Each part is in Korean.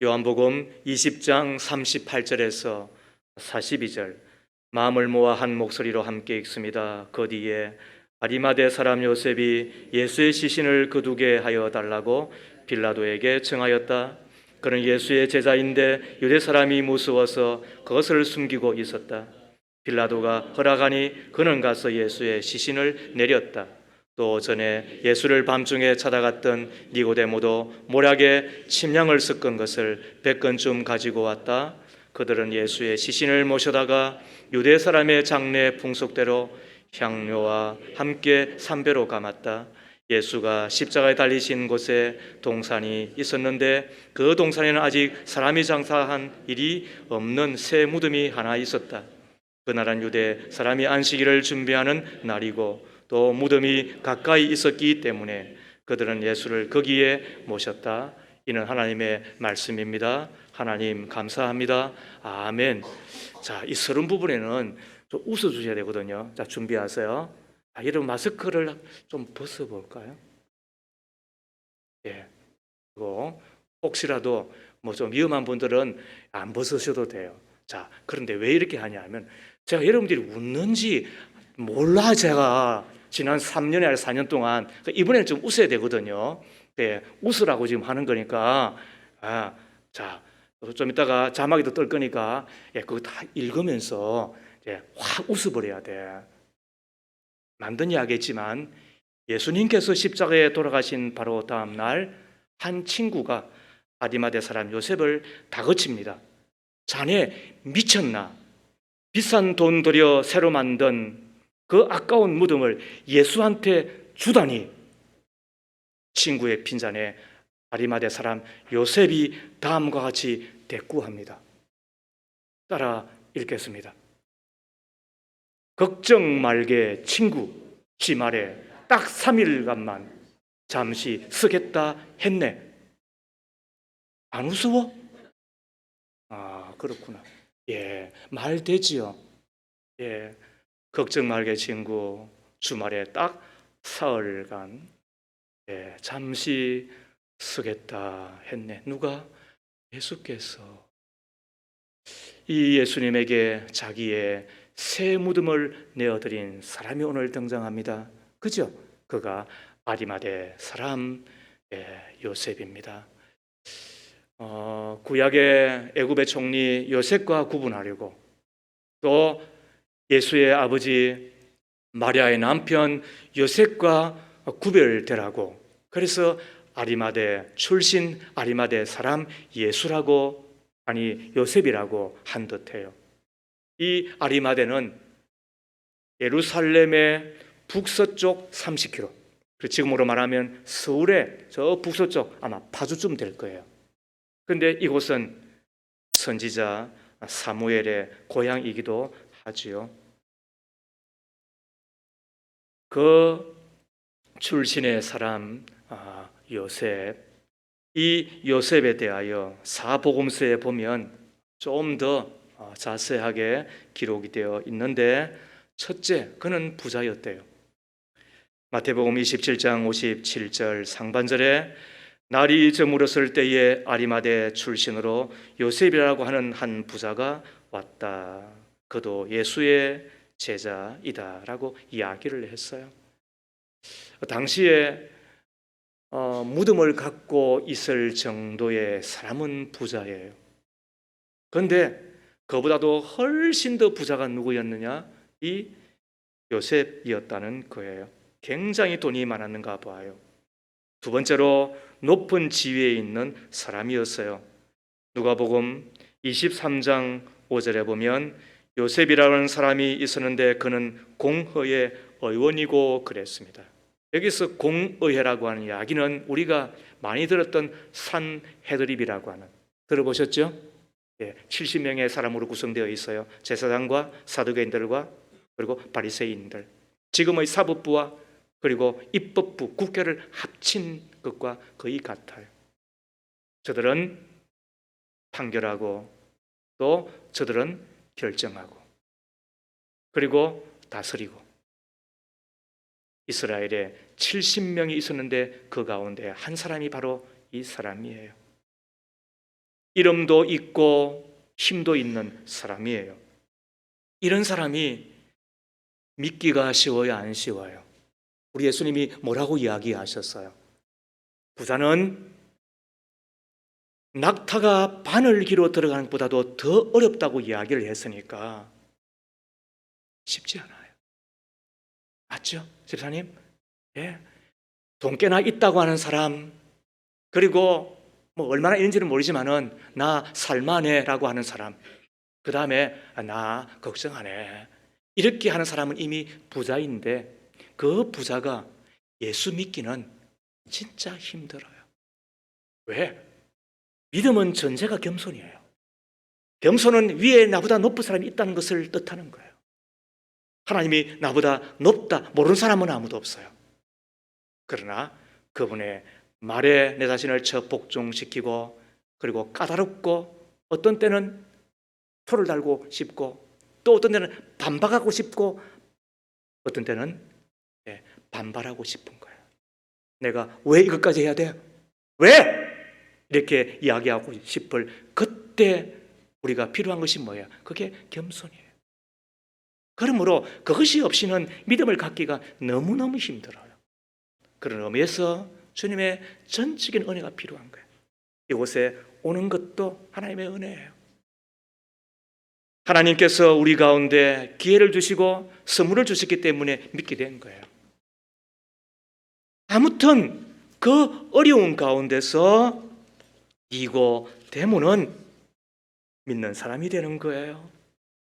요한복음 20장 38절에서 42절, 마음을 모아 한 목소리로 함께 읽습니다. 그 뒤에 아리마대 사람 요셉이 예수의 시신을 거두게 하여 달라고 빌라도에게 청하였다. 그는 예수의 제자인데 유대 사람이 무서워서 그것을 숨기고 있었다. 빌라도가 허락하니 그는 가서 예수의 시신을 내렸다. 또 전에 예수를 밤중에 찾아갔던 니고데모도 모략에 침향을 섞은 것을 100건쯤 가지고 왔다. 그들은 예수의 시신을 모셔다가 유대 사람의 장례 풍속대로 향료와 함께 삼배로 감았다. 예수가 십자가에 달리신 곳에 동산이 있었는데 그 동산에는 아직 사람이 장사한 일이 없는 새 무덤이 하나 있었다. 그날은 유대 사람이 안식일을 준비하는 날이고 또 무덤이 가까이 있었기 때문에 그들은 예수를 거기에 모셨다. 이는 하나님의 말씀입니다. 하나님 감사합니다. 아멘. 자, 이 서론 부분에는 좀 웃어주셔야 되거든요. 자, 준비하세요. 여러분 마스크를 좀 벗어볼까요? 예. 그리고 혹시라도 뭐 좀 위험한 분들은 안 벗으셔도 돼요. 자, 그런데 왜 이렇게 하냐면 제가 여러분들이 웃는지 몰라. 제가 지난 3년이 아니라 4년 동안 이번에는 좀 웃어야 되거든요. 네, 웃으라고 지금 하는 거니까. 자, 좀 이따가 자막이도 뜰 거니까 그거 다 읽으면서 확 웃어버려야 돼. 만든 이야기겠지만 예수님께서 십자가에 돌아가신 바로 다음 날 한 친구가 아리마대 사람 요셉을 다그칩니다. 자네 미쳤나? 비싼 돈 들여 새로 만든 그 아까운 무덤을 예수한테 주다니. 친구의 핀잔에 아리마대 사람 요셉이 다음과 같이 대꾸합니다. 따라 읽겠습니다. 걱정 말게 친구, 지 말에 딱 3일간만 잠시 쓰겠다 했네. 안 우스워? 그렇구나. 예, 말 되지요. 예, 걱정 말게 친구, 주말에 딱 사흘간 잠시 쓰겠다 했네. 누가? 예수께서. 이 예수님에게 자기의 새 무덤을 내어드린 사람이 오늘 등장합니다. 그죠? 그가 아리마대 사람 요셉입니다. 구약의 애굽의 총리 요셉과 구분하려고, 또 예수의 아버지 마리아의 남편 요셉과 구별되라고, 그래서 아리마대 출신 아리마대 사람 예수라고, 아니 요셉이라고 한 듯해요. 이 아리마대는 예루살렘의 북서쪽 30km, 지금으로 말하면 서울의 저 북서쪽 아마 파주쯤 될 거예요. 그런데 이곳은 선지자 사무엘의 고향이기도 하지요. 그 출신의 사람 요셉, 이 요셉에 대하여 사복음서에 보면 좀 더 자세하게 기록이 되어 있는데, 첫째, 그는 부자였대요. 마태복음 27장 57절 상반절에 날이 저물었을 때에 아리마대 출신으로 요셉이라고 하는 한 부자가 왔다. 그도 예수의 제자이다라고 이야기를 했어요. 당시에 무덤을 갖고 있을 정도의 사람은 부자예요. 그런데 그보다도 훨씬 더 부자가 누구였느냐? 이 요셉이었다는 거예요. 굉장히 돈이 많았는가 봐요. 두 번째로 높은 지위에 있는 사람이었어요. 누가복음 23장 5절에 보면 요셉이라는 사람이 있었는데 그는 공허의 의원이고 그랬습니다. 여기서 공의회라고 하는 이야기는 우리가 많이 들었던 산헤드립이라고 하는, 들어보셨죠? 70명의 사람으로 구성되어 있어요. 제사장과 사두개인들과 그리고 바리새인들, 지금의 사법부와 그리고 입법부, 국회를 합친 것과 거의 같아요. 저들은 판결하고 또 저들은 결정하고 그리고 다스리고, 이스라엘에 70명이 있었는데 그 가운데 한 사람이 바로 이 사람이에요. 이름도 있고 힘도 있는 사람이에요. 이런 사람이 믿기가 쉬워요, 안 쉬워요? 우리 예수님이 뭐라고 이야기하셨어요? 부자는 낙타가 바늘기로 들어가는 것보다도 더 어렵다고 이야기를 했으니까 쉽지 않아요. 맞죠? 집사님? 예. 돈 꽤나 있다고 하는 사람, 그리고 뭐 얼마나 있는지는 모르지만은 나 살만해라고 하는 사람, 그 다음에 나 걱정 안 해, 이렇게 하는 사람은 이미 부자인데, 그 부자가 예수 믿기는 진짜 힘들어요. 왜? 믿음은 전제가 겸손이에요. 겸손은 위에 나보다 높은 사람이 있다는 것을 뜻하는 거예요. 하나님이 나보다 높다 모르는 사람은 아무도 없어요. 그러나 그분의 말에 내 자신을 복종시키고, 그리고 까다롭고, 어떤 때는 토를 달고 싶고, 또 어떤 때는 반박하고 싶고, 어떤 때는 반발하고 싶은 거예요. 내가 왜 이것까지 해야 돼? 왜? 이렇게 이야기하고 싶을 그때 우리가 필요한 것이 뭐예요? 그게 겸손이에요. 그러므로 그것이 없이는 믿음을 갖기가 너무너무 힘들어요. 그런 의미에서 주님의 전적인 은혜가 필요한 거예요. 이곳에 오는 것도 하나님의 은혜예요. 하나님께서 우리 가운데 기회를 주시고 선물을 주셨기 때문에 믿게 된 거예요. 아무튼 그 어려운 가운데서 이고 대문은 믿는 사람이 되는 거예요.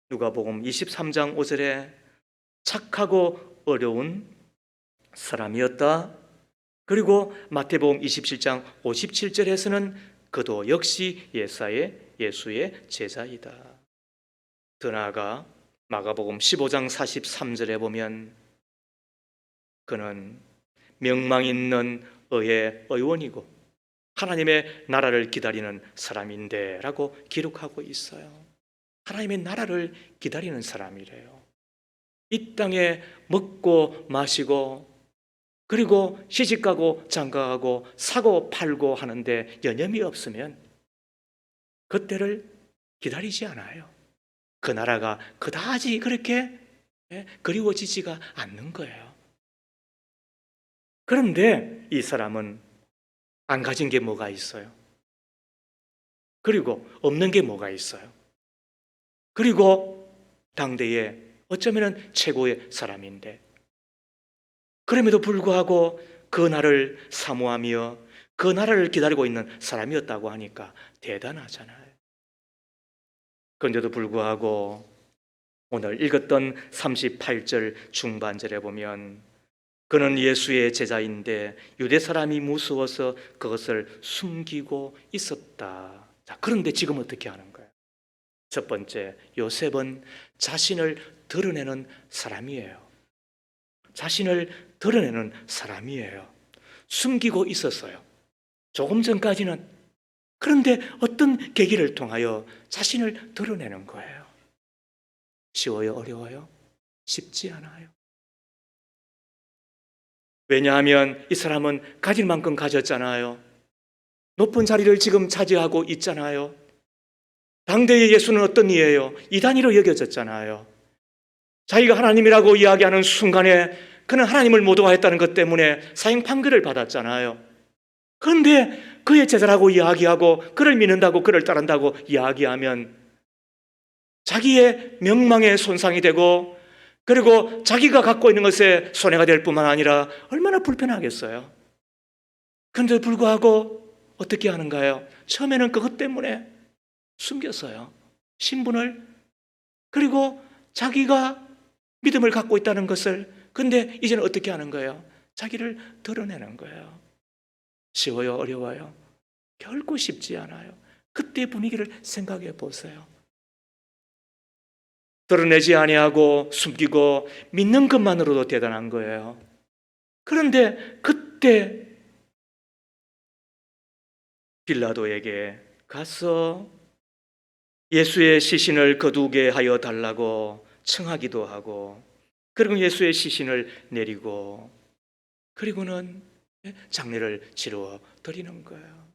누가복음 23장 5절에 착하고 어려운 사람이었다. 그리고 마태복음 27장 57절에서는 그도 역시 예수의 제자이다. 더 나아가 마가복음 15장 43절에 보면 그는 명망 있는 의의 의원이고 하나님의 나라를 기다리는 사람인데 라고 기록하고 있어요. 하나님의 나라를 기다리는 사람이래요. 이 땅에 먹고 마시고, 그리고 시집가고 장가가고 사고 팔고 하는데 여념이 없으면 그때를 기다리지 않아요. 그 나라가 그다지 그렇게 그리워지지가 않는 거예요. 그런데 이 사람은 안 가진 게 뭐가 있어요? 그리고 없는 게 뭐가 있어요? 그리고 당대에 어쩌면 최고의 사람인데, 그럼에도 불구하고 그 나라를 사모하며 그 나라를 기다리고 있는 사람이었다고 하니까 대단하잖아요. 그런데도 불구하고 오늘 읽었던 38절 중반절에 보면 그는 예수의 제자인데 유대 사람이 무서워서 그것을 숨기고 있었다. 자, 그런데 지금 어떻게 하는 거예요? 첫 번째, 요셉은 자신을 드러내는 사람이에요. 자신을 드러내는 사람이에요. 숨기고 있었어요. 조금 전까지는. 그런데 어떤 계기를 통하여 자신을 드러내는 거예요. 쉬워요? 어려워요? 쉽지 않아요. 왜냐하면 이 사람은 가질 만큼 가졌잖아요. 높은 자리를 지금 차지하고 있잖아요. 당대의 예수는 어떤 이예요? 이단위로 여겨졌잖아요. 자기가 하나님이라고 이야기하는 순간에 그는 하나님을 모독하였다는 것 때문에 사형 판결을 받았잖아요. 그런데 그의 제자라고 이야기하고 그를 믿는다고 그를 따른다고 이야기하면 자기의 명망에 손상이 되고, 그리고 자기가 갖고 있는 것에 손해가 될 뿐만 아니라 얼마나 불편하겠어요. 그런데 불구하고 어떻게 하는가요? 처음에는 그것 때문에 숨겼어요. 신분을. 그리고 자기가 믿음을 갖고 있다는 것을. 근데 이제는 어떻게 하는 거예요? 자기를 드러내는 거예요. 쉬워요? 어려워요? 결코 쉽지 않아요. 그때 분위기를 생각해 보세요. 드러내지 아니하고 숨기고 믿는 것만으로도 대단한 거예요. 그런데 그때 빌라도에게 가서 예수의 시신을 거두게 하여 달라고 청하기도 하고, 그리고 예수의 시신을 내리고, 그리고는 장례를 치러 드리는 거예요.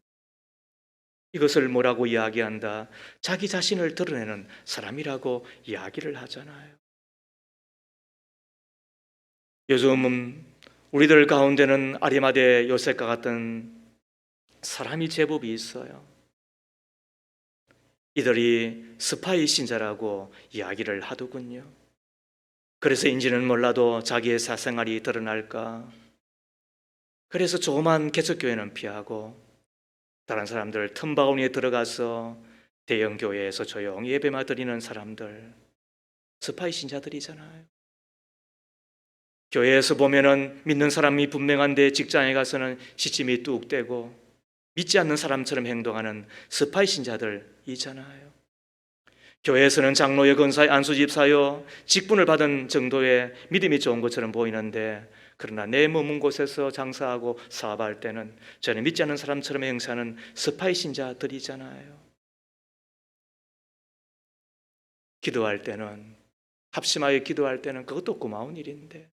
이것을 뭐라고 이야기한다? 자기 자신을 드러내는 사람이라고 이야기를 하잖아요. 요즘은 우리들 가운데는 아리마대 요셉과 같은 사람이 제법 있어요. 이들이 스파이 신자라고 이야기를 하더군요. 그래서인지는 몰라도 자기의 사생활이 드러날까? 그래서 조그만 개척교회는 피하고 다른 사람들 틈바구니에 들어가서 대형 교회에서 조용히 예배만 드리는 사람들, 스파이 신자들이잖아요. 교회에서 보면은 믿는 사람이 분명한데 직장에 가서는 시침이 뚝 떼고 믿지 않는 사람처럼 행동하는 스파이 신자들이잖아요. 교회에서는 장로요, 권사요, 안수집사요 직분을 받은 정도의 믿음이 좋은 것처럼 보이는데, 그러나 내 머문 곳에서 장사하고 사업할 때는 저는 믿지 않는 사람처럼 행사하는 스파이 신자들이잖아요. 기도할 때는, 합심하여 기도할 때는 그것도 고마운 일인데,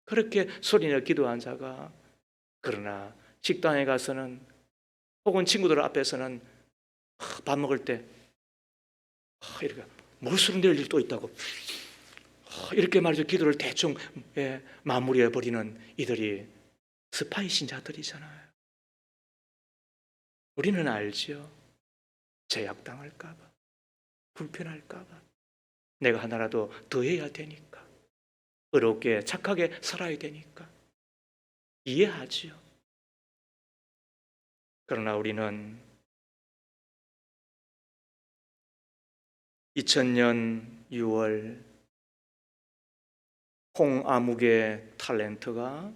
그렇게 소리내어 기도한 자가 그러나 식당에 가서는 혹은 친구들 앞에서는 밥 먹을 때 이렇게 몰수를 낼 일도 있다고 이렇게 말이죠. 기도를 대충 마무리해 버리는 이들이 스파이 신자들이잖아요. 우리는 알지요. 제약당할까 봐, 불편할까 봐, 내가 하나라도 더 해야 되니까, 의롭게 착하게 살아야 되니까 이해하지요. 그러나 우리는 2000년 6월 홍아묵의 탤런트가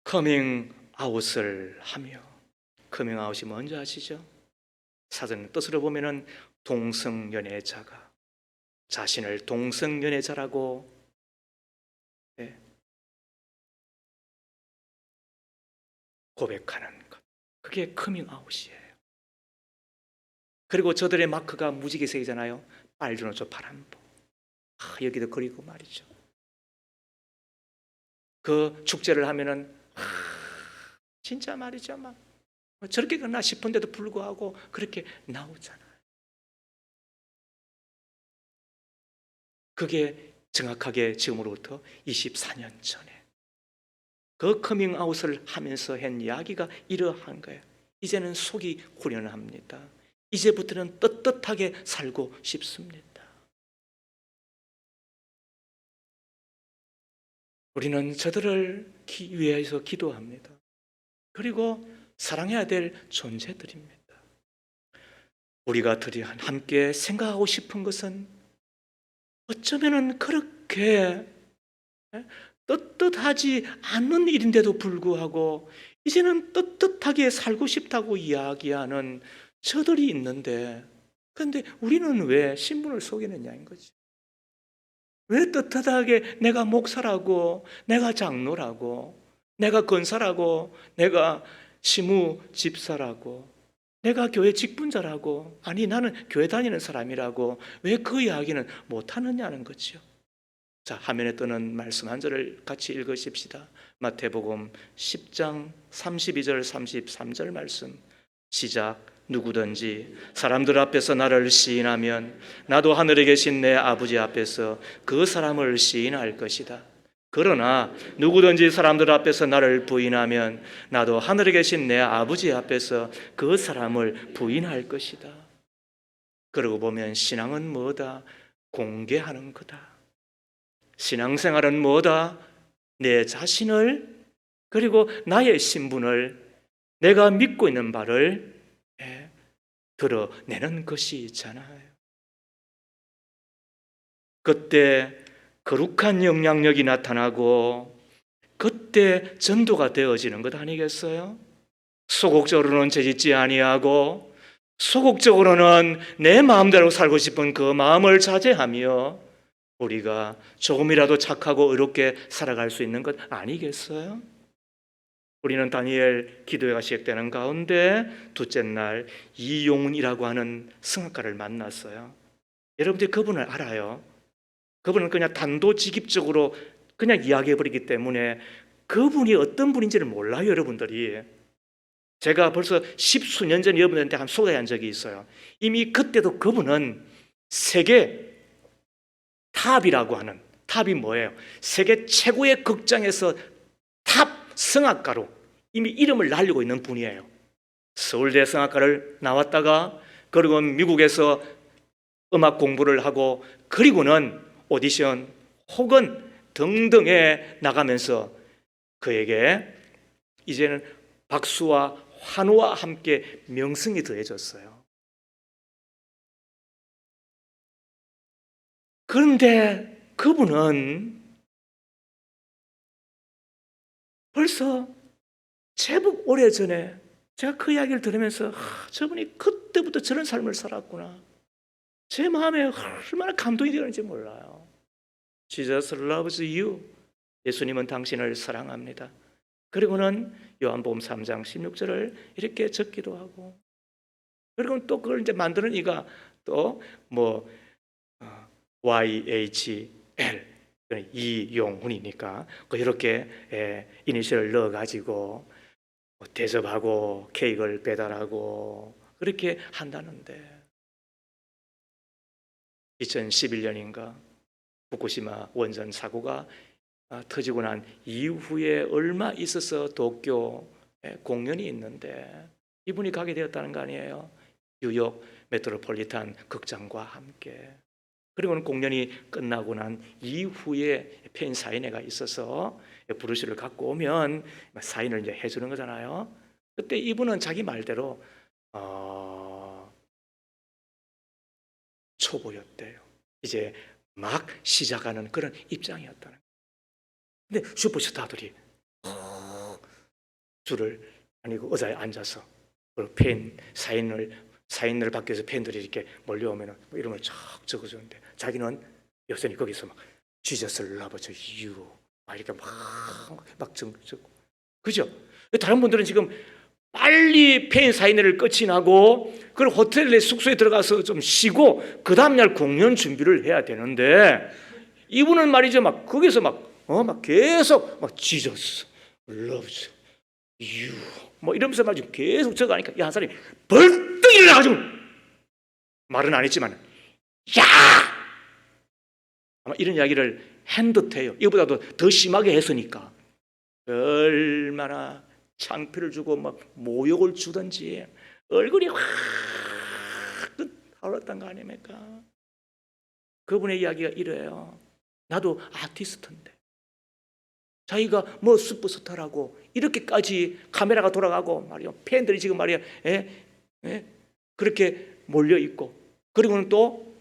커밍아웃을 하며, 커밍아웃이 뭔지 아시죠? 사전 뜻으로 보면은 동성연애자가 자신을 동성연애자라고 고백하는 것, 그게 커밍아웃이에요. 그리고 저들의 마크가 무지개색이잖아요. 빨주노초 파란보. 여기도 그리고 말이죠. 그 축제를 하면은 진짜 말이죠, 막 저렇게 그나 싶은데도 불구하고 그렇게 나오잖아요. 그게 정확하게 지금으로부터 24년 전에 그 커밍아웃을 하면서 한 이야기가 이러한 거예요. 이제는 속이 후련합니다. 이제부터는 떳떳하게 살고 싶습니다. 우리는 저들을 위해서 기도합니다. 그리고 사랑해야 될 존재들입니다. 우리가 함께 생각하고 싶은 것은 어쩌면은 그렇게 떳떳하지 않는 일인데도 불구하고 이제는 떳떳하게 살고 싶다고 이야기하는 저들이 있는데, 그런데 우리는 왜 신분을 속이느냐인 거지. 왜 떳떳하게 내가 목사라고, 내가 장로라고, 내가 권사라고, 내가 시무 집사라고, 내가 교회 직분자라고, 아니 나는 교회 다니는 사람이라고 왜 그 이야기는 못하느냐는 거죠. 자, 화면에 뜨는 말씀 한 절을 같이 읽으십시다. 마태복음 10장 32절 33절 말씀 시작. 누구든지 사람들 앞에서 나를 시인하면 나도 하늘에 계신 내 아버지 앞에서 그 사람을 시인할 것이다. 그러나 누구든지 사람들 앞에서 나를 부인하면 나도 하늘에 계신 내 아버지 앞에서 그 사람을 부인할 것이다. 그러고 보면 신앙은 뭐다? 공개하는 거다. 신앙생활은 뭐다? 내 자신을, 그리고 나의 신분을, 내가 믿고 있는 바를 드러내는 것이 있잖아요. 그때 거룩한 영향력이 나타나고 그때 전도가 되어지는 것 아니겠어요? 소극적으로는 죄짓지 아니하고 소극적으로는 내 마음대로 살고 싶은 그 마음을 자제하며 우리가 조금이라도 착하고 의롭게 살아갈 수 있는 것 아니겠어요? 우리는 다니엘 기도회가 시작되는 가운데 둘째 날 이용훈이라고 하는 성악가를 만났어요. 여러분들이 그분을 알아요. 그분은 그냥 단도직입적으로 그냥 이야기해버리기 때문에 그분이 어떤 분인지를 몰라요, 여러분들이. 제가 벌써 10수년 전 여러분들한테 한 소개한 적이 있어요. 이미 그때도 그분은 세계 탑이라고 하는, 탑이 뭐예요? 세계 최고의 극장에서 탑 성악가로 이미 이름을 날리고 있는 분이에요. 서울대 성악과를 나왔다가 그리고 미국에서 음악 공부를 하고 그리고는 오디션 혹은 등등에 나가면서 그에게 이제는 박수와 환호와 함께 명성이 더해졌어요. 그런데 그분은 벌써 제법 오래전에 제가 그 이야기를 들으면서 저분이 그때부터 저런 삶을 살았구나. 제 마음에 얼마나 감동이 되는지 몰라요. Jesus loves you. 예수님은 당신을 사랑합니다. 그리고는 요한복음 3장 16절을 이렇게 적기도 하고, 그리고 또 그걸 이제 만드는 이가 또 뭐 YHL 이용훈이니까 이렇게 이니셜을 넣어가지고 대접하고 케이크를 배달하고 그렇게 한다는데 2011년인가 후쿠시마 원전 사고가 터지고 난 이후에 얼마 있어서 도쿄 공연이 있는데 이분이 가게 되었다는 거 아니에요? 뉴욕 메트로폴리탄 극장과 함께. 그리고는 공연이 끝나고 난 이후에 팬 사인회가 있어서 브루시를 갖고 오면 사인을 이제 해주는 거잖아요. 그때 이분은 자기 말대로 초보였대요. 이제 막 시작하는 그런 입장이었다는 거예요. 근데 슈퍼스타들이 줄을 아니고 의자에 앉아서 팬 사인을 받기 위해서 팬들이 이렇게 몰려오면 이름을 쫙 적어주는데 자기는 여전히 거기서 막 Jesus loves you 막 이렇게 막 적고, 그죠? 다른 분들은 지금 빨리 팬 사인회를 끝이 나고 그리고 호텔 숙소에 들어가서 좀 쉬고 그 다음날 공연 준비를 해야 되는데 이분은 말이죠 막 거기서 막 계속 막 Jesus loves you 뭐 이러면서 말이죠 계속 적어가니까 한 사람이 벌떡 일어나가지고 말은 안 했지만 야! 아마 이런 이야기를 한 듯해요. 이거보다도 더 심하게 했으니까 얼마나 창피를 주고 막 모욕을 주든지 얼굴이 확 타올랐던 거 아닙니까? 그분의 이야기가 이래요. 나도 아티스트인데 자기가 뭐 슈퍼스타라고 이렇게까지 카메라가 돌아가고 말이요 팬들이 지금 말이야 그렇게 몰려 있고 그리고는 또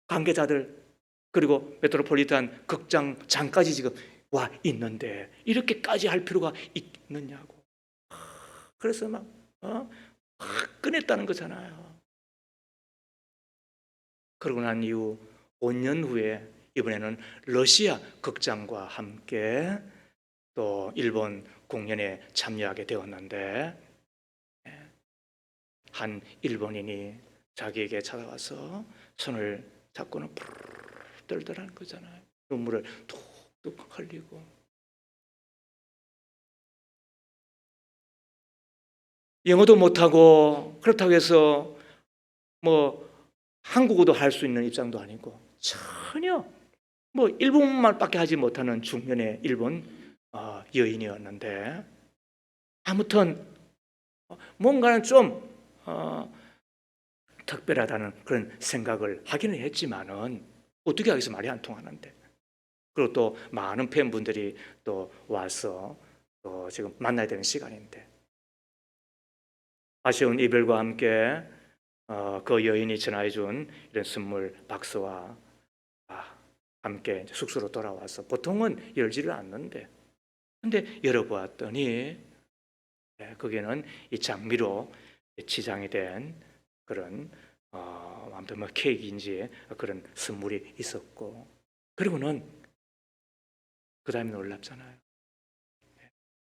관계자들 그리고 메트로폴리탄 극장장까지 지금 와 있는데 이렇게까지 할 필요가 있느냐고. 그래서 막 화끈했다는 거잖아요. 그러고 난 이후 5년 후에 이번에는 러시아 극장과 함께 또 일본 공연에 참여하게 되었는데 한 일본인이 자기에게 찾아와서 손을 잡고는 푸르르 떨더라는 거잖아요. 눈물을 툭툭 흘리고. 영어도 못하고 그렇다고 해서 뭐 한국어도 할 수 있는 입장도 아니고 전혀 뭐 일본말밖에 하지 못하는 중년의 일본 여인이었는데 아무튼 뭔가는 좀 특별하다는 그런 생각을 하기는 했지만은 어떻게 하겠어 말이 안 통하는데 그리고 또 많은 팬분들이 또 와서 또 지금 만나야 되는 시간인데 아쉬운 이별과 함께 그 여인이 전화해준 이런 선물 박스와 함께 숙소로 돌아와서 보통은 열지를 않는데 근데 열어보았더니 거기에는 이 장미로 치장이 된 그런 아무튼 뭐 케이크인지 그런 선물이 있었고 그리고는 그 다음에 놀랍잖아요.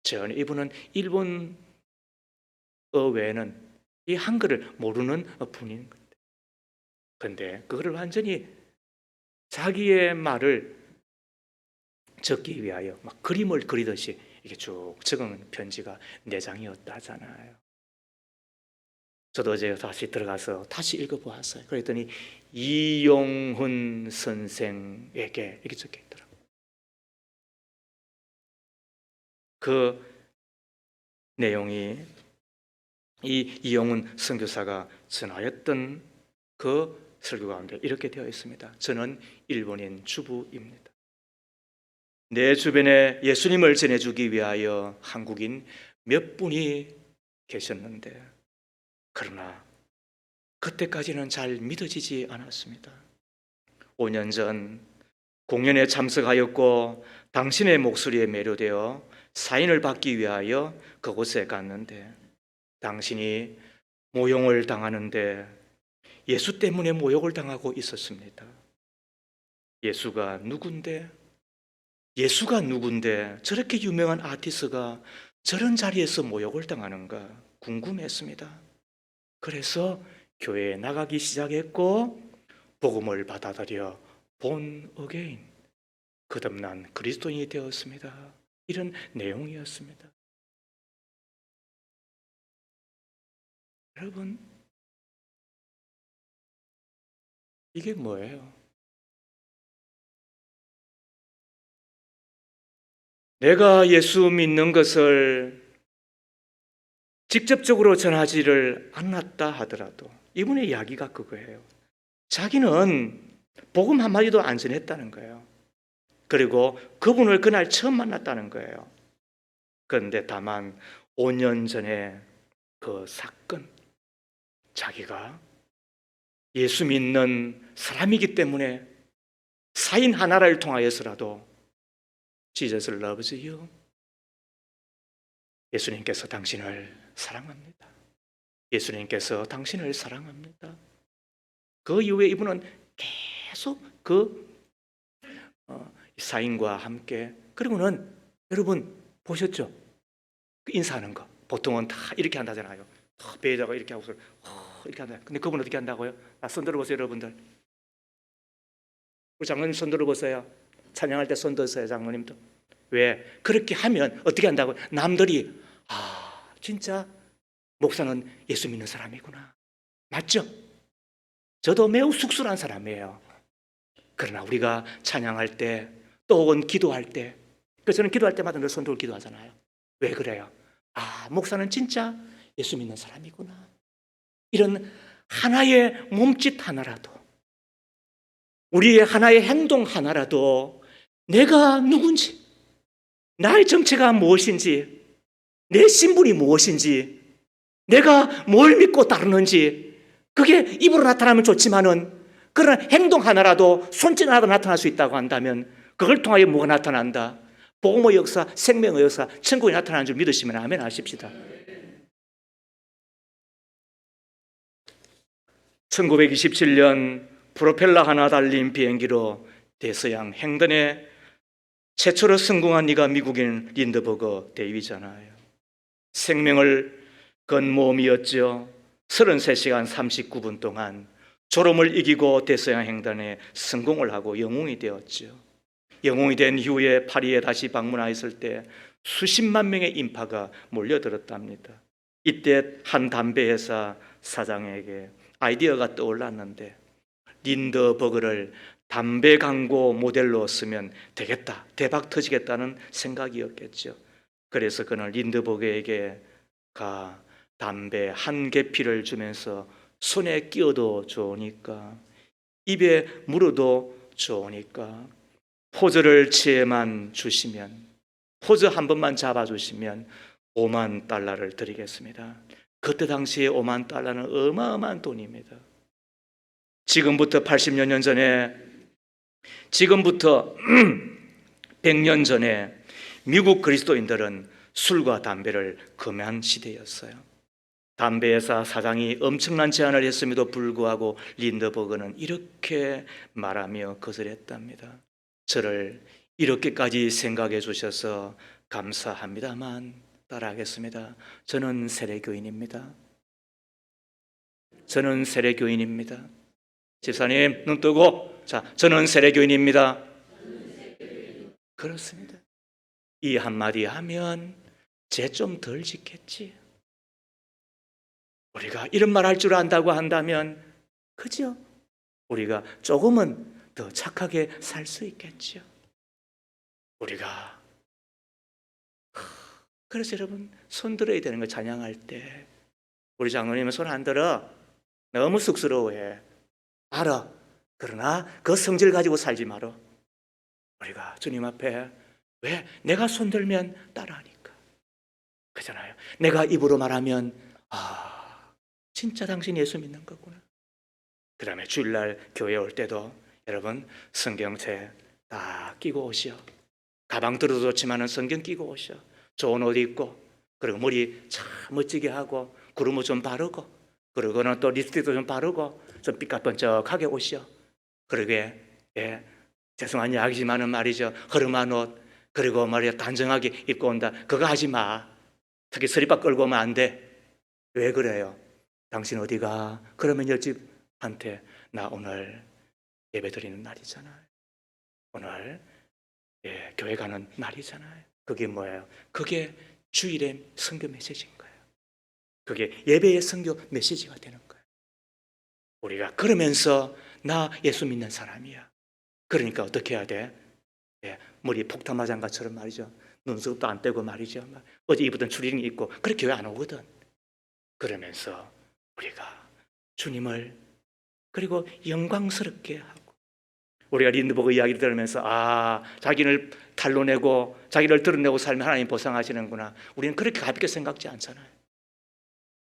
전혀 이분은 일본어 외에는 이 한글을 모르는 분인 건데 근데 그거를 완전히 자기의 말을 적기 위하여 막 그림을 그리듯이 이게 쭉 적은 편지가 4장이었다잖아요. 저도 어제 다시 들어가서 다시 읽어보았어요. 그랬더니 이용훈 선생에게 이렇게 적혀 있더라고요. 그 내용이 이 이용훈 선교사가 전하였던 그 설교 가운데 이렇게 되어 있습니다. 저는 일본인 주부입니다. 내 주변에 예수님을 전해주기 위하여 한국인 몇 분이 계셨는데, 그러나 그때까지는 잘 믿어지지 않았습니다. 5년 전 공연에 참석하였고 당신의 목소리에 매료되어 사인을 받기 위하여 그곳에 갔는데, 당신이 모욕을 당하는데 예수 때문에 모욕을 당하고 있었습니다. 예수가 누군데 저렇게 유명한 아티스트가 저런 자리에서 모욕을 당하는가 궁금했습니다. 그래서 교회에 나가기 시작했고 복음을 받아들여 본 어게인, 거듭난 그리스도인이 되었습니다. 이런 내용이었습니다. 여러분, 이게 뭐예요? 내가 예수 믿는 것을 직접적으로 전하지를 않았다 하더라도, 이분의 이야기가 그거예요. 자기는 복음 한마디도 안 전했다는 거예요. 그리고 그분을 그날 처음 만났다는 거예요. 그런데 다만 5년 전에 그 사건, 자기가 예수 믿는 사람이기 때문에 사인 하나를 통하여서라도 Jesus loves you, 예수님께서 당신을 사랑합니다. 예수님께서 당신을 사랑합니다. 그 이후에 이분은 계속 그 사인과 함께, 그리고는 여러분 보셨죠? 그 인사하는 거 보통은 다 이렇게 한다잖아요. 배에다가 이렇게 하고서 이렇게 한다. 근데 그분 어떻게 한다고요? 손 들어보세요, 여러분들. 우리 장로님 손 들어보세요. 찬양할 때 손 드세요, 장로님도. 왜? 그렇게 하면 어떻게 한다고요? 남들이 진짜 목사는 예수 믿는 사람이구나, 맞죠? 저도 매우 쑥스러운 사람이에요. 그러나 우리가 찬양할 때 또 혹은 기도할 때, 그래서 저는 기도할 때마다 늘 손 들고 기도하잖아요. 왜 그래요? 목사는 진짜 예수 믿는 사람이구나, 이런 하나의 몸짓 하나라도, 우리의 하나의 행동 하나라도 내가 누군지, 나의 정체가 무엇인지, 내 신분이 무엇인지, 내가 뭘 믿고 따르는지, 그게 입으로 나타나면 좋지만은 그런 행동 하나라도, 손짓 하나도 나타날 수 있다고 한다면 그걸 통하여 뭐가 나타난다? 복음의 역사, 생명의 역사, 천국이 나타나는 줄 믿으시면 아멘 하십시다. 1927년 프로펠러 하나 달린 비행기로 대서양 횡단에 최초로 성공한 이가 미국인 린드버거 대위잖아요. 생명을 건 모험이었죠. 33시간 39분 동안 졸음을 이기고 대서양 횡단에 성공을 하고 영웅이 되었죠. 영웅이 된 이후에 파리에 다시 방문하였을 때 수십만 명의 인파가 몰려들었답니다. 이때 한 담배 회사 사장에게 아이디어가 떠올랐는데, 린드버거를 담배 광고 모델로 쓰면 되겠다, 대박 터지겠다는 생각이었겠죠. 그래서 그는 린드버거에게 담배 한 개피를 주면서 손에 끼워도 좋으니까, 입에 물어도 좋으니까 포즈를 취해만 주시면, 포즈 한 번만 잡아주시면 5만 달러를 드리겠습니다. 그때 당시에 5만 달러는 어마어마한 돈입니다. 지금부터 80여 년 전에, 지금부터 100년 전에 미국 그리스도인들은 술과 담배를 금한 시대였어요. 담배회사 사장이 엄청난 제안을 했음에도 불구하고 린드버거는 이렇게 말하며 거절했답니다. 저를 이렇게까지 생각해 주셔서 감사합니다만 따라하겠습니다. 저는 세례교인입니다. 저는 세례교인입니다. 집사님 눈 뜨고, 저는 세례교인입니다. 그렇습니다. 이 한마디 하면 죄 좀 덜 짓겠지. 우리가 이런 말 할 줄 안다고 한다면, 그죠? 우리가 조금은 더 착하게 살 수 있겠죠. 우리가 그래서 여러분 손 들어야 되는 거, 찬양할 때 우리 장로님은 손 안 들어. 너무 쑥스러워해. 알아. 그러나 그 성질 가지고 살지 말어. 우리가 주님 앞에 왜 내가 손 들면 따라하니까. 그잖아요. 내가 입으로 말하면 진짜 당신 예수 믿는 거구나. 그 다음에 주일날 교회 올 때도 여러분 성경책 다 끼고 오시오. 가방 들어도 좋지만 성경 끼고 오시오. 좋은 옷 입고, 그리고 머리 참 멋지게 하고, 구름을 좀 바르고, 그리고는 또 립스틱도 좀 바르고, 좀 삐까번쩍하게 오시오. 그러게, 죄송한 이야기지만은 말이죠. 허름한 옷, 그리고 말이야 단정하게 입고 온다. 그거 하지 마. 특히 서리박 끌고 오면 안 돼. 왜 그래요? 당신 어디가? 그러면 옆집한테 나 오늘 예배 드리는 날이잖아요. 오늘 교회 가는 날이잖아요. 그게 뭐예요? 그게 주일의 선교 메시지인 거예요. 그게 예배의 선교 메시지가 되는 거예요. 우리가 그러면서 나 예수 믿는 사람이야. 그러니까 어떻게 해야 돼? 머리 폭탄 맞은 것처럼 말이죠. 눈썹도 안 떼고 말이죠. 어제 입었던 추리닝 입고 그렇게 교회 안 오거든. 그러면서 우리가 주님을 그리고 영광스럽게 하고, 우리가 린드버그 이야기를 들으면서 자기를 탄로내고 자기를 드러내고 살면 하나님 보상하시는구나. 우리는 그렇게 가볍게 생각지 않잖아요.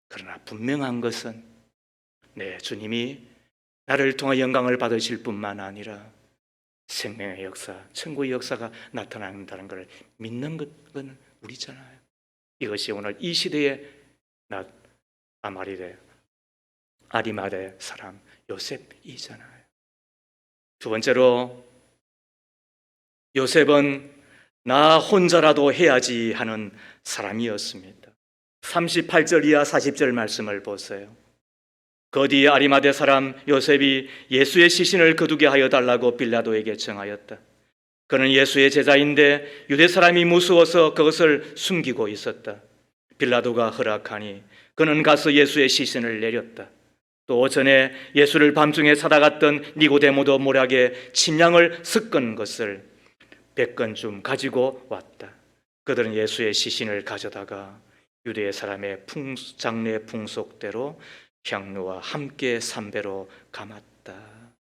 그러나 분명한 것은 주님이 나를 통해 영광을 받으실 뿐만 아니라 생명의 역사, 천국의 역사가 나타난다는 것을 믿는 것은 우리잖아요. 이것이 오늘 이 시대의 아리마대 사람 요셉이잖아요. 두 번째로, 요셉은 나 혼자라도 해야지 하는 사람이었습니다. 38절 이하 40절 말씀을 보세요. 그 뒤에 아리마대 사람 요셉이 예수의 시신을 거두게 하여 달라고 빌라도에게 청하였다. 그는 예수의 제자인데 유대 사람이 무서워서 그것을 숨기고 있었다. 빌라도가 허락하니 그는 가서 예수의 시신을 내렸다. 또 전에 예수를 밤중에 찾아갔던 니고데모도 모략에 침량을 섞은 것을 100건쯤 가지고 왔다. 그들은 예수의 시신을 가져다가 유대 사람의 장례 풍속대로 향료와 함께 삼배로 감았다.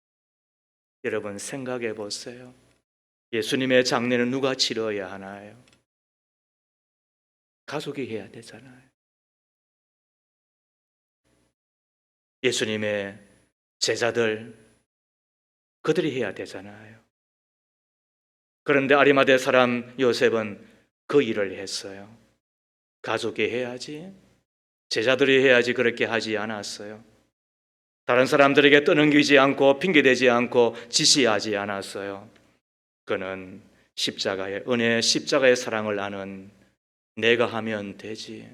여러분 생각해 보세요. 예수님의 장례는 누가 치러야 하나요? 가족이 해야 되잖아요. 예수님의 제자들, 그들이 해야 되잖아요. 그런데 아리마대 사람 요셉은 그 일을 했어요. 가족이 해야지, 제자들이 해야지 그렇게 하지 않았어요. 다른 사람들에게 떠넘기지 않고 핑계대지 않고 지시하지 않았어요. 그는 십자가의 은혜, 십자가의 사랑을 아는 내가 하면 되지.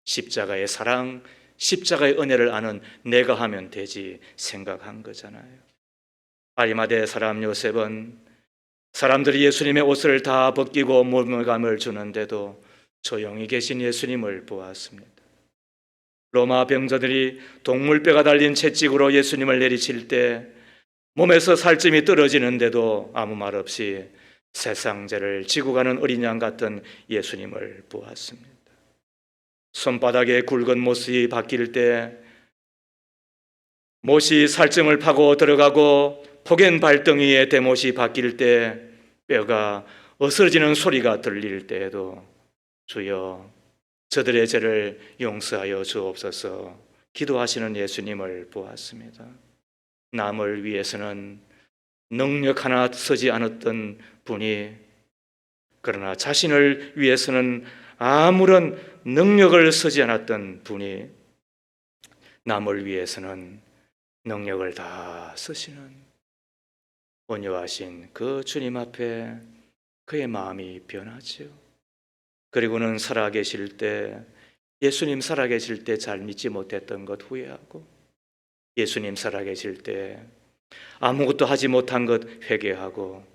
십자가의 사랑, 십자가의 은혜를 아는 내가 하면 되지 생각한 거잖아요. 아리마대 사람 요셉은 사람들이 예수님의 옷을 다 벗기고 몰몰감을 주는데도 조용히 계신 예수님을 보았습니다. 로마 병자들이 동물뼈가 달린 채찍으로 예수님을 내리칠 때 몸에서 살점이 떨어지는데도 아무 말 없이 세상 죄를 지고 가는 어린 양 같은 예수님을 보았습니다. 손바닥에 굵은 못이 박힐 때, 못이 살점을 파고 들어가고 폭엔 발등위에 대못이 박힐 때 뼈가 어스러지는 소리가 들릴 때에도 주여 저들의 죄를 용서하여 주옵소서 기도하시는 예수님을 보았습니다. 남을 위해서는 능력 하나 쓰지 않았던 분이, 그러나 자신을 위해서는 아무런 능력을 쓰지 않았던 분이 남을 위해서는 능력을 다 쓰시는 온유하신 그 주님 앞에 그의 마음이 변하죠. 그리고는 살아계실 때, 예수님 살아계실 때 잘 믿지 못했던 것 후회하고, 예수님 살아계실 때 아무것도 하지 못한 것 회개하고,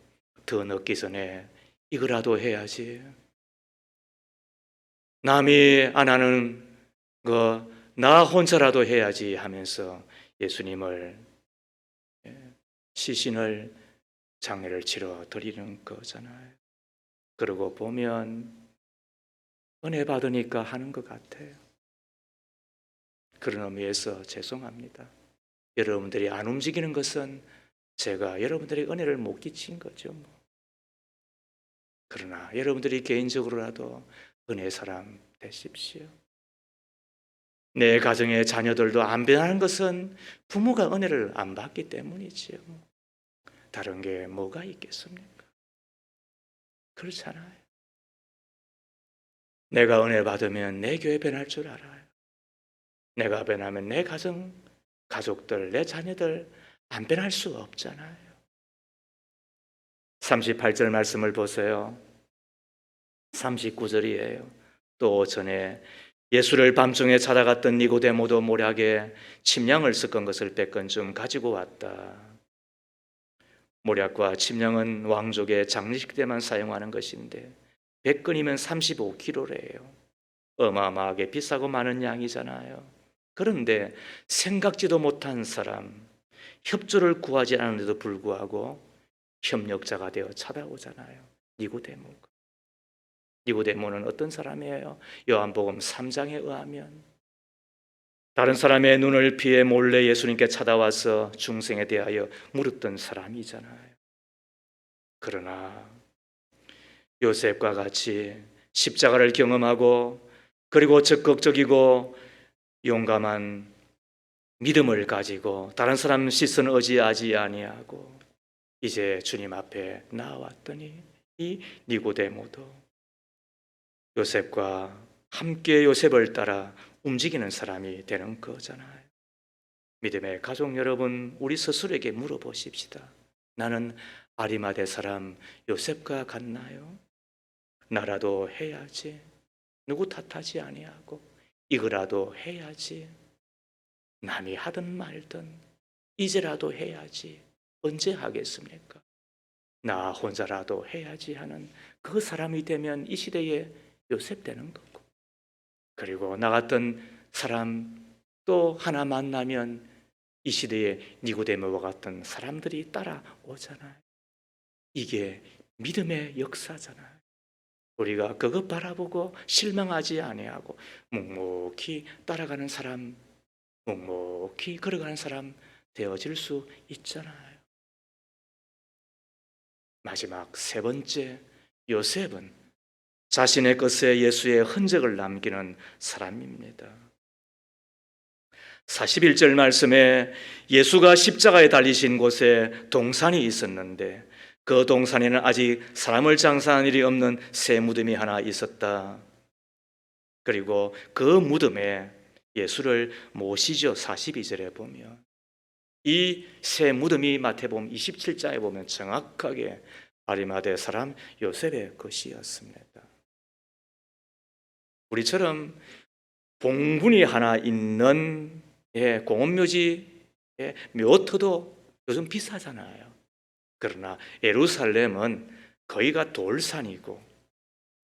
더 늦기 전에 이거라도 해야지. 남이 안 하는 거 나 혼자라도 해야지 하면서 예수님을, 시신을, 장례를 치러 드리는 거잖아요. 그러고 보면 은혜 받으니까 하는 것 같아요. 그런 의미에서 죄송합니다. 여러분들이 안 움직이는 것은 제가 여러분들이 은혜를 못 끼친 거죠. 그러나 여러분들이 개인적으로라도 은혜의 사람 되십시오. 내 가정의 자녀들도 안 변하는 것은 부모가 은혜를 안 받기 때문이지요. 다른 게 뭐가 있겠습니까? 그렇잖아요. 내가 은혜 받으면 내 교회 변할 줄 알아요. 내가 변하면 내 가정, 가족들, 내 자녀들 안 변할 수 없잖아요. 38절 말씀을 보세요. 39절이에요. 또 전에 예수를 밤중에 찾아갔던 니고데모도 모략에 침량을 섞은 것을 100건쯤 가지고 왔다. 모략과 침량은 왕족의 장례식 때만 사용하는 것인데 100건이면 35kg래요. 어마어마하게 비싸고 많은 양이잖아요. 그런데 생각지도 못한 사람, 협조를 구하지 않았는데도 불구하고 협력자가 되어 찾아오잖아요. 니고데모가. 니고데모는 어떤 사람이에요? 요한복음 3장에 의하면 다른 사람의 눈을 피해 몰래 예수님께 찾아와서 중생에 대하여 물었던 사람이잖아요. 그러나 요셉과 같이 십자가를 경험하고 그리고 적극적이고 용감한 믿음을 가지고 다른 사람 시선 의지하지 아니하고 이제 주님 앞에 나왔더니 이 니고데모도 요셉과 함께 요셉을 따라 움직이는 사람이 되는 거잖아요. 믿음의 가족 여러분, 우리 스스로에게 물어보십시다. 나는 아리마대 사람 요셉과 같나요? 나라도 해야지. 누구 탓하지 아니하고 이거라도 해야지. 남이 하든 말든 이제라도 해야지. 언제 하겠습니까? 나 혼자라도 해야지 하는 그 사람이 되면 이 시대에 요셉 되는 거고, 그리고 나 같은 사람 또 하나 만나면 이 시대에 니고데모와 같은 사람들이 따라오잖아요. 이게 믿음의 역사잖아요. 우리가 그것 바라보고 실망하지 아니하고 묵묵히 따라가는 사람, 묵묵히 걸어가는 사람 되어질 수 있잖아요. 마지막 세 번째, 요셉은 자신의 것에 예수의 흔적을 남기는 사람입니다. 41절 말씀에 예수가 십자가에 달리신 곳에 동산이 있었는데 그 동산에는 아직 사람을 장사한 일이 없는 새 무덤이 하나 있었다. 그리고 그 무덤에 예수를 모시죠. 42절에 보면 이 새 무덤이 마태복음 27장에 보면 정확하게 아리마대 사람 요셉의 것이었습니다. 우리처럼 봉분이 하나 있는 공원묘지의 묘터도 요즘 비싸잖아요. 그러나 예루살렘은 거기가 돌산이고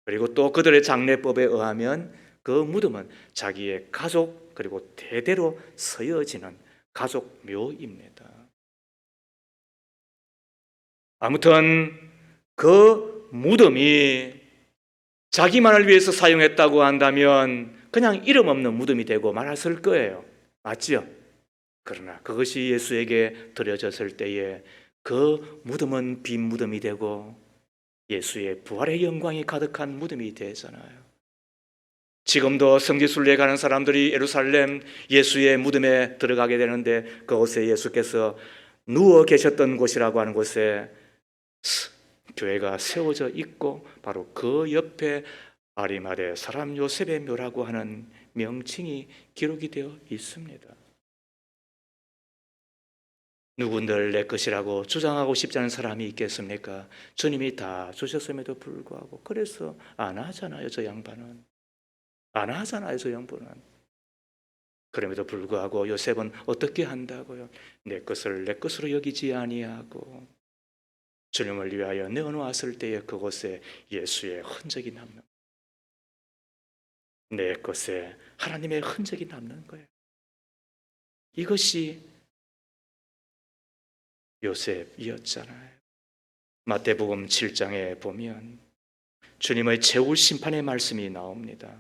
그리고 또 그들의 장례법에 의하면 그 무덤은 자기의 가족 그리고 대대로 서여지는 가족 묘입니다. 아무튼 그 무덤이 자기만을 위해서 사용했다고 한다면 그냥 이름 없는 무덤이 되고 말았을 거예요. 맞죠? 그러나 그것이 예수에게 드려졌을 때에 그 무덤은 빈 무덤이 되고 예수의 부활의 영광이 가득한 무덤이 되잖아요. 지금도 성지순례 가는 사람들이 예루살렘 예수의 무덤에 들어가게 되는데 그곳에 예수께서 누워 계셨던 곳이라고 하는 곳에 교회가 세워져 있고 바로 그 옆에 아리마대 사람 요셉의 묘라고 하는 명칭이 기록이 되어 있습니다. 누군들 내 것이라고 주장하고 싶지 않은 사람이 있겠습니까? 주님이 다 주셨음에도 불구하고 그래서 안 하잖아요. 저 양반은 안 하잖아요. 저 양반은. 그럼에도 불구하고 요셉은 어떻게 한다고요? 내 것을 내 것으로 여기지 아니하고 주님을 위하여 내어놓았을 때에 그곳에 예수의 흔적이 남는, 내 것에 하나님의 흔적이 남는 거예요. 이것이 요셉이었잖아요. 마태복음 7장에 보면 주님의 최후 심판의 말씀이 나옵니다.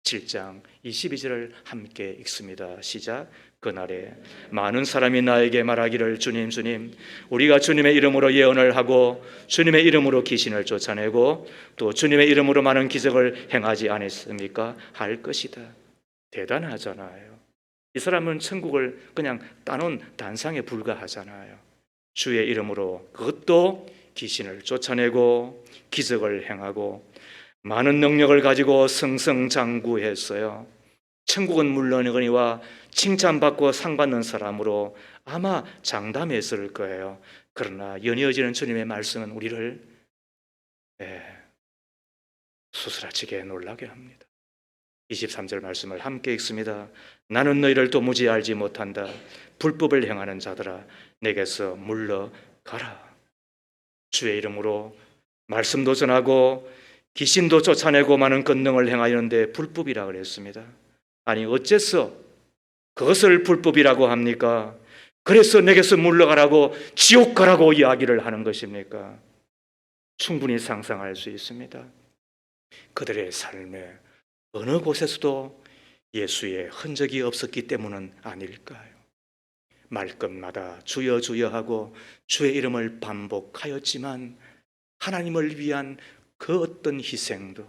7장 22절을 함께 읽습니다. 시작. 그날에 많은 사람이 나에게 말하기를 주님 주님 우리가 주님의 이름으로 예언을 하고 주님의 이름으로 귀신을 쫓아내고 또 주님의 이름으로 많은 기적을 행하지 않았습니까? 할 것이다. 대단하잖아요. 이 사람은 천국을 그냥 따놓은 단상에 불과하잖아요. 주의 이름으로, 그것도 귀신을 쫓아내고 기적을 행하고 많은 능력을 가지고 승승장구했어요. 천국은 물론이거니와 칭찬받고 상받는 사람으로 아마 장담했을 거예요. 그러나 연이어지는 주님의 말씀은 우리를 수스라치게 놀라게 합니다. 23절 말씀을 함께 읽습니다. 나는 너희를 도무지 알지 못한다. 불법을 행하는 자들아 내게서 물러가라. 주의 이름으로 말씀도 전하고 귀신도 쫓아내고 많은 권능을 행하였는데 불법이라 그랬습니다. 아니 어째서 그것을 불법이라고 합니까? 그래서 내게서 물러가라고 지옥 가라고 이야기를 하는 것입니까? 충분히 상상할 수 있습니다. 그들의 삶에 어느 곳에서도 예수의 흔적이 없었기 때문은 아닐까요? 말끝마다 주여 주여 하고 주의 이름을 반복하였지만 하나님을 위한 그 어떤 희생도,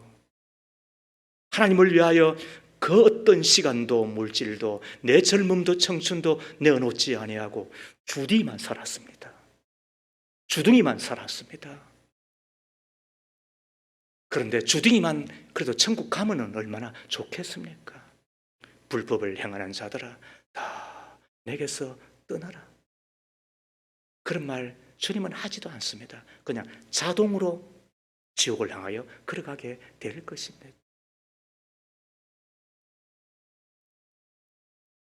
하나님을 위하여 그 어떤 시간도 물질도 내 젊음도 청춘도 내어놓지 아니하고 주둥이만 살았습니다. 주둥이만 살았습니다. 그런데 주둥이만 그래도 천국 가면은 얼마나 좋겠습니까? 불법을 행하는 자들아 다 내게서 떠나라. 그런 말 주님은 하지도 않습니다. 그냥 자동으로 지옥을 향하여 걸어가게 될 것입니다.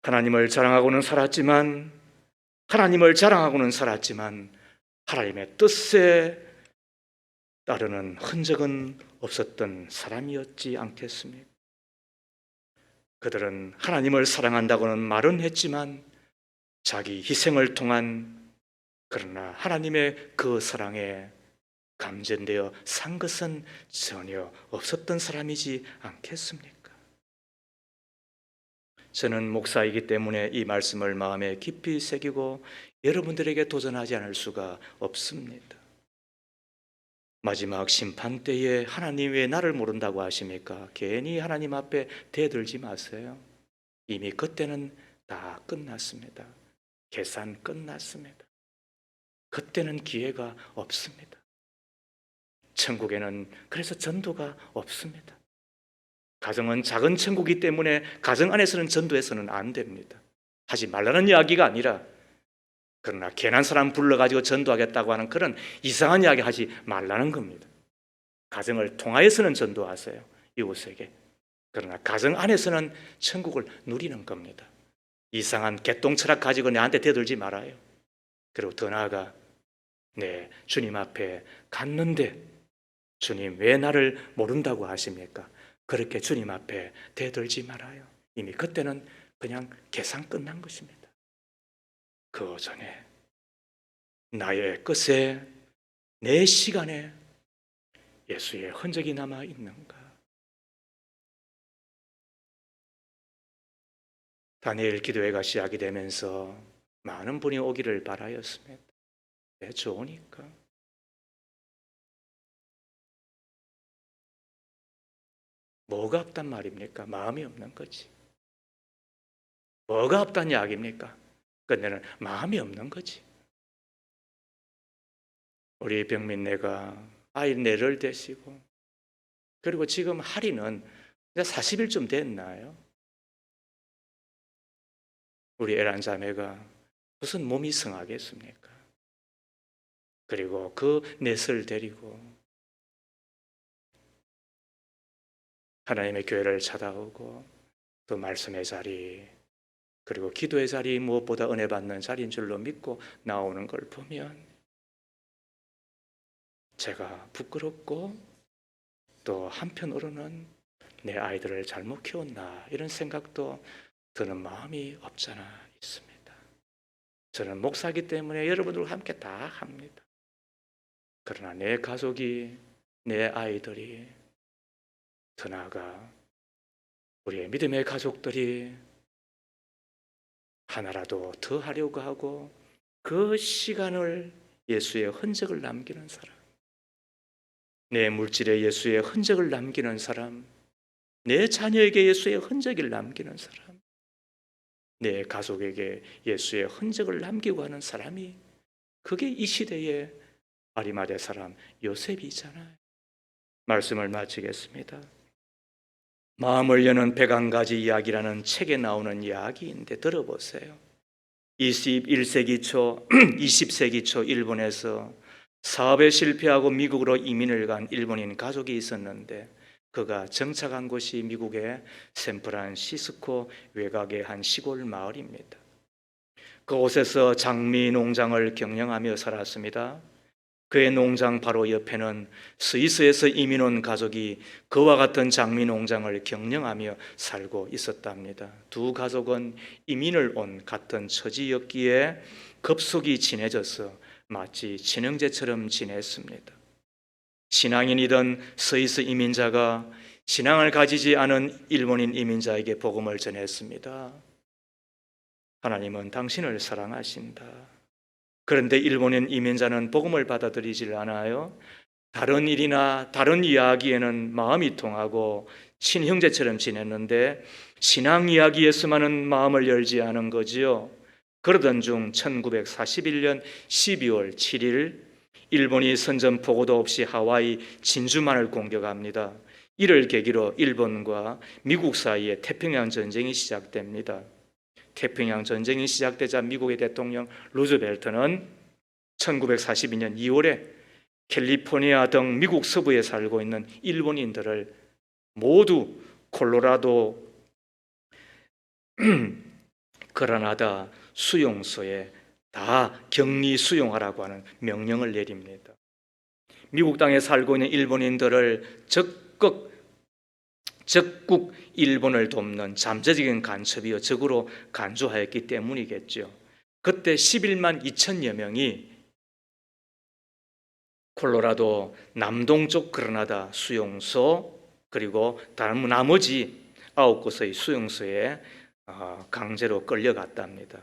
하나님을 자랑하고는 살았지만 하나님의 뜻에 따르는 흔적은 없었던 사람이었지 않겠습니까? 그들은 하나님을 사랑한다고는 말은 했지만 자기 희생을 통한, 그러나 하나님의 그 사랑에 감전되어 산 것은 전혀 없었던 사람이지 않겠습니까? 저는 목사이기 때문에 이 말씀을 마음에 깊이 새기고 여러분들에게 도전하지 않을 수가 없습니다. 마지막 심판 때에 하나님 왜 나를 모른다고 하십니까? 괜히 하나님 앞에 대들지 마세요. 이미 그때는 다 끝났습니다. 계산 끝났습니다. 그때는 기회가 없습니다. 천국에는 그래서 전도가 없습니다. 가정은 작은 천국이기 때문에 가정 안에서는 전도해서는 안 됩니다. 하지 말라는 이야기가 아니라, 그러나 괜한 사람 불러가지고 전도하겠다고 하는 그런 이상한 이야기 하지 말라는 겁니다. 가정을 통하여서는 전도하세요, 이웃에게. 그러나 가정 안에서는 천국을 누리는 겁니다. 이상한 개똥 철학 가지고 내한테 대들지 말아요. 그리고 더 나아가 주님 앞에 갔는데 주님 왜 나를 모른다고 하십니까? 그렇게 주님 앞에 대들지 말아요. 이미 그때는 그냥 계산 끝난 것입니다. 그 전에 나의 끝에, 내 시간에 예수의 흔적이 남아 있는가? 다니엘 기도회가 시작이 되면서 많은 분이 오기를 바라였습니다. 왜? 좋으니까. 뭐가 없단 말입니까? 마음이 없는 거지. 뭐가 없단 이야기입니까? 끝내는 마음이 없는 거지. 우리 병민네가 아이 넷을 데리고, 그리고 지금 하리는 이제 40일쯤 됐나요? 우리 애란 자매가 무슨 몸이 성하겠습니까? 그리고 그 넷을 데리고 하나님의 교회를 찾아오고 또 말씀의 자리, 그리고 기도의 자리, 무엇보다 은혜 받는 자리인 줄로 믿고 나오는 걸 보면 제가 부끄럽고 또 한편으로는 내 아이들을 잘못 키웠나 이런 생각도 드는 마음이 없잖아 있습니다. 저는 목사이기 때문에 여러분들과 함께 다 합니다. 그러나 내 가족이, 내 아이들이, 더 나아가 우리의 믿음의 가족들이 하나라도 더 하려고 하고 그 시간을 예수의 흔적을 남기는 사람, 내 물질에 예수의 흔적을 남기는 사람, 내 자녀에게 예수의 흔적을 남기는 사람, 내 가족에게 예수의 흔적을 남기고 하는 사람이, 그게 이 시대의 아리마대 사람 요셉이잖아요. 말씀을 마치겠습니다. 마음을 여는 101가지 이야기라는 책에 나오는 이야기인데 들어보세요. 21세기 초, 20세기 초 일본에서 사업에 실패하고 미국으로 이민을 간 일본인 가족이 있었는데, 그가 정착한 곳이 미국의 샌프란시스코 외곽의 한 시골 마을입니다. 그곳에서 장미 농장을 경영하며 살았습니다. 그의 농장 바로 옆에는 스위스에서 이민 온 가족이 그와 같은 장미 농장을 경영하며 살고 있었답니다. 두 가족은 이민을 온 같은 처지였기에 급속히 친해져서 마치 친형제처럼 지냈습니다. 신앙인이던 스위스 이민자가 신앙을 가지지 않은 일본인 이민자에게 복음을 전했습니다. 하나님은 당신을 사랑하신다. 그런데 일본인 이민자는 복음을 받아들이질 않아요. 다른 일이나 다른 이야기에는 마음이 통하고 친형제처럼 지냈는데 신앙 이야기에서만은 마음을 열지 않은 거지요. 그러던 중 1941년 12월 7일 일본이 선전포고도 없이 하와이 진주만을 공격합니다. 이를 계기로 일본과 미국 사이에 태평양 전쟁이 시작됩니다. 태평양 전쟁이 시작되자 미국의 대통령 루즈벨트는 1942년 2월에 캘리포니아 등 미국 서부에 살고 있는 일본인들을 모두 콜로라도 그라나다 수용소에 다 격리 수용하라고 하는 명령을 내립니다. 미국 땅에 살고 있는 일본인들을 적국 일본을 돕는 잠재적인 간첩이여 적으로 간주하였기 때문이겠죠. 그때 11만 2천여 명이 콜로라도 남동쪽 그라나다 수용소 그리고 나머지 9곳의 수용소에 강제로 끌려갔답니다.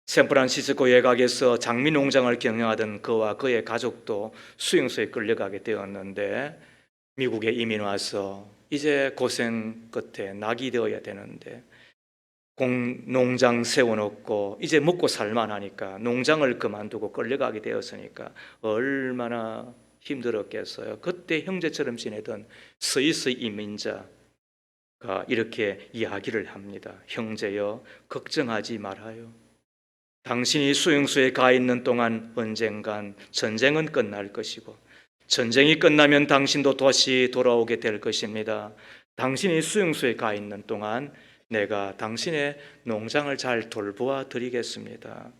샌프란시스코 외곽에서 장미 농장을 경영하던 그와 그의 가족도 수용소에 끌려가게 되었는데, 미국에 이민 와서 이제 고생 끝에 낙이 되어야 되는데 농장 세워놓고 이제 먹고 살만하니까 농장을 그만두고 끌려가게 되었으니까 얼마나 힘들었겠어요. 그때 형제처럼 지내던 스위스 이민자가 이렇게 이야기를 합니다. 형제여, 걱정하지 말아요. 당신이 수용소에 가 있는 동안 언젠간 전쟁은 끝날 것이고 전쟁이 끝나면 당신도 다시 돌아오게 될 것입니다. 당신이 수용소에 가 있는 동안 내가 당신의 농장을 잘 돌보아 드리겠습니다.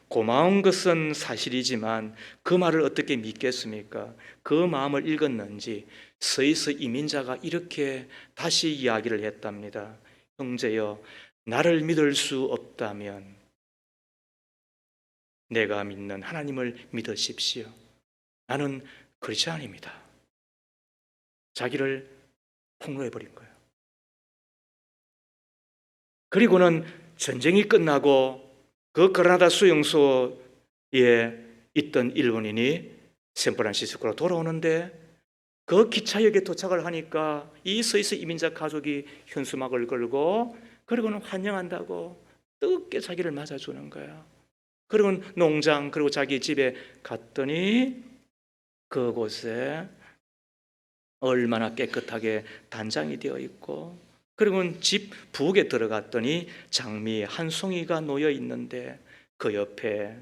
고마운 것은 사실이지만 그 말을 어떻게 믿겠습니까? 그 마음을 읽었는지 스위스 이민자가 이렇게 다시 이야기를 했답니다. 형제여, 나를 믿을 수 없다면 내가 믿는 하나님을 믿으십시오. 나는 크리스찬입니다. 자기를 폭로해버린 거예요. 그리고는 전쟁이 끝나고 그 그라나다 수용소에 있던 일본인이 샌프란시스코로 돌아오는데 그 기차역에 도착을 하니까 이 스위스 이민자 가족이 현수막을 걸고 그리고는 환영한다고 뜨겁게 자기를 맞아주는 거야. 그리고 농장 그리고 자기 집에 갔더니 그곳에 얼마나 깨끗하게 단장이 되어 있고, 그리고 집 부엌에 들어갔더니 장미 한 송이가 놓여 있는데 그 옆에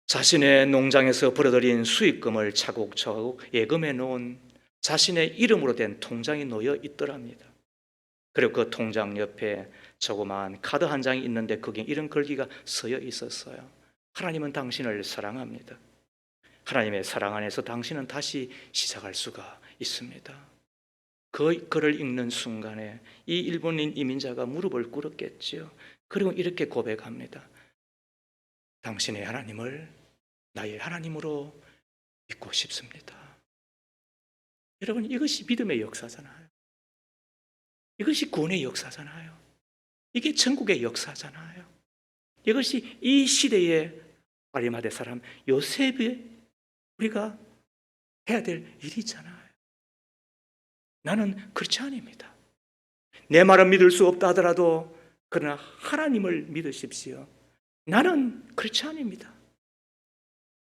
자신의 농장에서 벌어들인 수익금을 차곡차곡 예금해 놓은 자신의 이름으로 된 통장이 놓여 있더랍니다. 그리고 그 통장 옆에 조그마한 카드 한 장이 있는데 거기에 이런 글귀가 쓰여 있었어요. 하나님은 당신을 사랑합니다. 하나님의 사랑 안에서 당신은 다시 시작할 수가 있습니다. 그를 읽는 순간에 이 일본인 이민자가 무릎을 꿇었겠지요. 그리고 이렇게 고백합니다. 당신의 하나님을 나의 하나님으로 믿고 싶습니다. 여러분, 이것이 믿음의 역사잖아요. 이것이 구원의 역사잖아요. 이게 천국의 역사잖아요. 이것이 이 시대의 아리마대 사람 요셉이 우리가 해야 될 일이잖아요. 나는 크리스찬입니다. 내 말은 믿을 수 없다 하더라도 그러나 하나님을 믿으십시오. 나는 크리스찬입니다.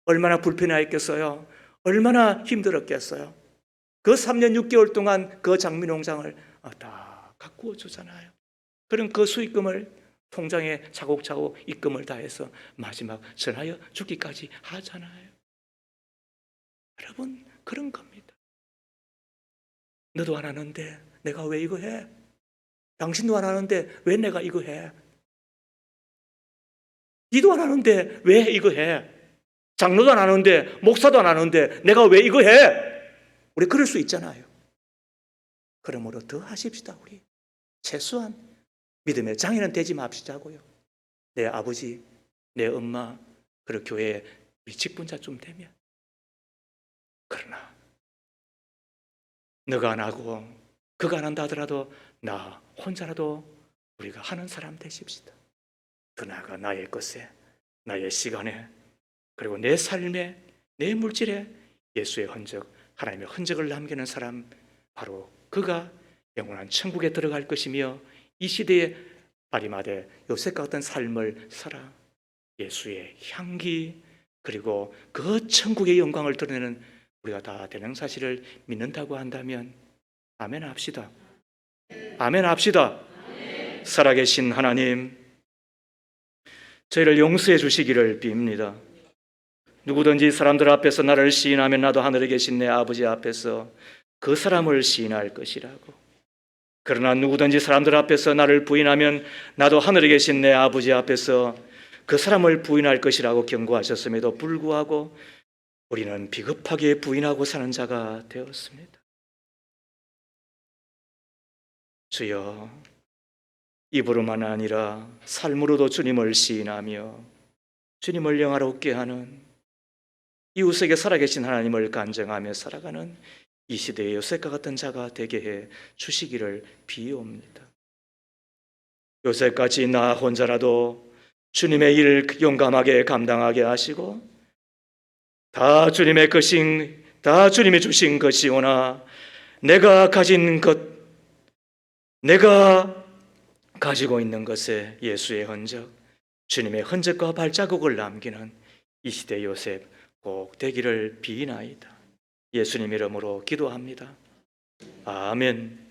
얼마나 불편하겠어요. 얼마나 힘들었겠어요. 그 3년 6개월 동안 그 장미 농장을 다 가꾸어 주잖아요. 그럼 그 수익금을 통장에 차곡차곡 입금을 다해서 마지막 전하여 죽기까지 하잖아요. 여러분, 그런 겁니다. 너도 안 하는데 내가 왜 이거 해? 당신도 안 하는데 왜 내가 이거 해? 니도 안 하는데 왜 이거 해? 장로도 안 하는데 목사도 안 하는데 내가 왜 이거 해? 우리 그럴 수 있잖아요. 그러므로 더 하십시다. 우리 최소한 믿음의 장애는 되지 맙시자고요. 내 아버지, 내 엄마, 그리고 교회에 직분자 좀 되면. 그러나 너가 안 하고 그가 안 한다 하더라도 나 혼자라도 우리가 하는 사람 되십시다. 더 나아가 나의 것에, 나의 시간에, 그리고 내 삶에, 내 물질에 예수의 흔적, 하나님의 흔적을 남기는 사람, 바로 그가 영원한 천국에 들어갈 것이며 이 시대에 아리마대 요셉과 같은 삶을 살아 예수의 향기, 그리고 그 천국의 영광을 드러내는 우리가 다 되는 사실을 믿는다고 한다면 아멘 합시다. 아멘 합시다. 살아계신 하나님, 저희를 용서해 주시기를 빕니다. 누구든지 사람들 앞에서 나를 시인하면 나도 하늘에 계신 내 아버지 앞에서 그 사람을 시인할 것이라고. 그러나 누구든지 사람들 앞에서 나를 부인하면 나도 하늘에 계신 내 아버지 앞에서 그 사람을 부인할 것이라고 경고하셨음에도 불구하고 우리는 비겁하게 부인하고 사는 자가 되었습니다. 주여, 입으로만 아니라 삶으로도 주님을 시인하며 주님을 영화롭게 하는, 이웃에게 살아계신 하나님을 간증하며 살아가는 이 시대의 요셉과 같은 자가 되게 해 주시기를 비옵니다. 요셉같이 나 혼자라도 주님의 일을 용감하게 감당하게 하시고 다 주님의 것인, 다 주님이 주신 것이오나 내가 가진 것, 내가 가지고 있는 것에 예수의 흔적, 주님의 흔적과 발자국을 남기는 이 시대 요셉 꼭 되기를 비나이다. 예수님 이름으로 기도합니다. 아멘.